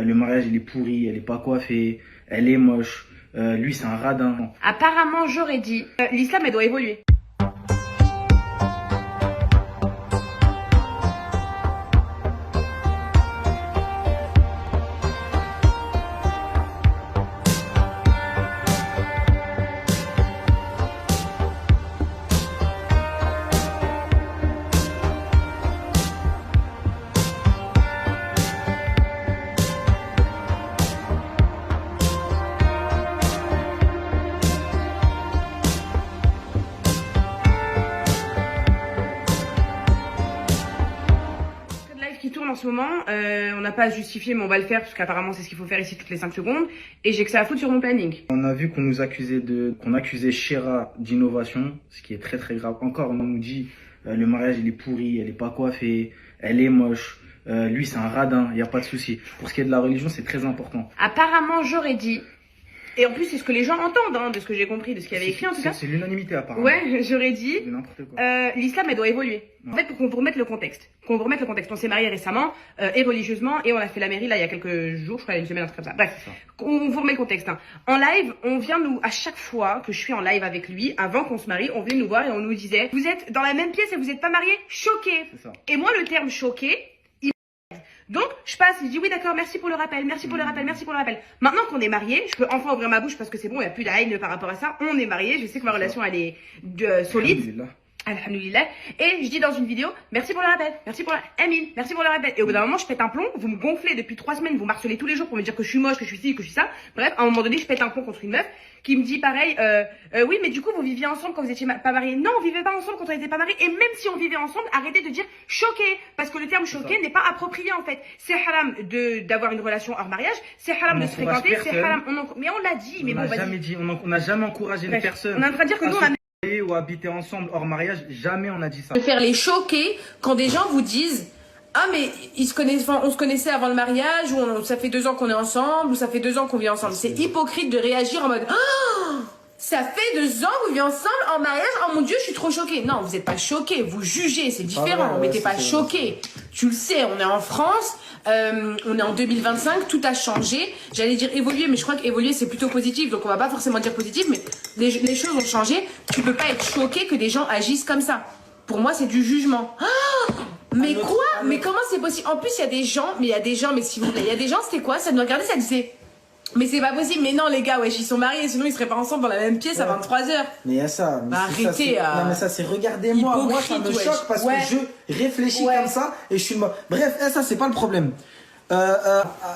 le mariage il est pourri, elle est pas coiffée, elle est moche, lui c'est un radin. Apparemment, j'aurais dit, l'islam, elle doit évoluer. Live qui tourne en ce moment, on n'a pas à se justifier, mais on va le faire parce qu'apparemment c'est ce qu'il faut faire ici toutes les 5 secondes et j'ai que ça à foutre sur mon planning. On a vu qu'on accusait Shera d'innovation, ce qui est très très grave. Encore, on nous dit le mariage il est pourri, elle est pas coiffée, elle est moche, lui c'est un radin, il y a pas de souci. Pour ce qui est de la religion, c'est très important. Apparemment, j'aurais dit, et en plus c'est ce que les gens entendent, hein, de ce que j'ai compris, de ce qu'il y avait écrit en tout cas. C'est l'unanimité apparemment. Ouais, j'aurais dit, C'est n'importe quoi. l'islam elle doit évoluer. Non. En fait, pour qu'on vous remette le contexte, on s'est mariés récemment et religieusement et on a fait la mairie là il y a quelques jours, je crois une semaine, un truc comme ça. Bref, on vous remet le contexte. Hein. En live, on vient à chaque fois que je suis en live avec lui, avant qu'on se marie, on venait nous voir et on nous disait, vous êtes dans la même pièce et vous n'êtes pas mariés, choqués. C'est ça. Et moi, le terme choqué, donc, je passe, je dis oui, d'accord, merci pour le rappel, merci pour le rappel, merci pour le rappel. Maintenant qu'on est mariés, je peux enfin ouvrir ma bouche parce que c'est bon, il n'y a plus de haine par rapport à ça. On est mariés, je sais que ma relation, elle est solide. Alhamdulillah. Alhamdulillah. Et je dis dans une vidéo, merci pour le rappel, merci pour le Amine, merci pour le rappel. Et au bout d'un moment, je pète un plomb, vous me gonflez depuis 3 semaines, vous m'harcelez tous les jours pour me dire que je suis moche, que je suis ci, que je suis ça. Bref, à un moment donné, je pète un plomb contre une meuf qui me dit pareil, oui, mais du coup, vous viviez ensemble quand vous étiez pas mariés. Non, on vivait pas ensemble quand on était pas mariés. Et même si on vivait ensemble, arrêtez de dire choqué. Parce que le terme choqué n'est pas approprié, en fait. C'est haram d'avoir une relation hors mariage. C'est haram de se fréquenter. C'est haram. Mais on l'a dit. Mais On bon, n'a vas-y. jamais dit, on n'a jamais encouragé les personnes. On est en train de dire que nous, on a ou habiter ensemble hors mariage, jamais on a dit ça. de faire les choquer quand des gens vous disent ah mais on se connaissait avant le mariage ou ça fait 2 ans qu'on est ensemble ou ça fait 2 ans qu'on vit ensemble. C'est hypocrite de réagir en mode ah ça fait 2 ans que vous vivez ensemble en mariage, oh mon dieu je suis trop choquée. Non, vous n'êtes pas choqué, vous jugez, c'est différent, vrai, mais ouais, t'es pas choqué. Tu le sais, on est en France, on est en 2025, tout a changé. J'allais dire évoluer, mais je crois qu'évoluer c'est plutôt positif, donc on va pas forcément dire positif, mais les choses ont changé. Tu peux pas être choqué que des gens agissent comme ça. Pour moi c'est du jugement. Ah mais quoi? Mais comment c'est possible? En plus il y a des gens, mais s'il vous plaît, il y a des gens, c'était quoi? Ça nous regardait, ça disait mais c'est pas possible, mais non les gars, wesh, ils sont mariés, sinon ils seraient pas ensemble dans la même pièce à 23h. Mais il y a ça. Bah, arrêtez. Non mais ça c'est regardez-moi, moi ça me choque parce que je réfléchis comme ça et je suis bref, ça c'est pas le problème.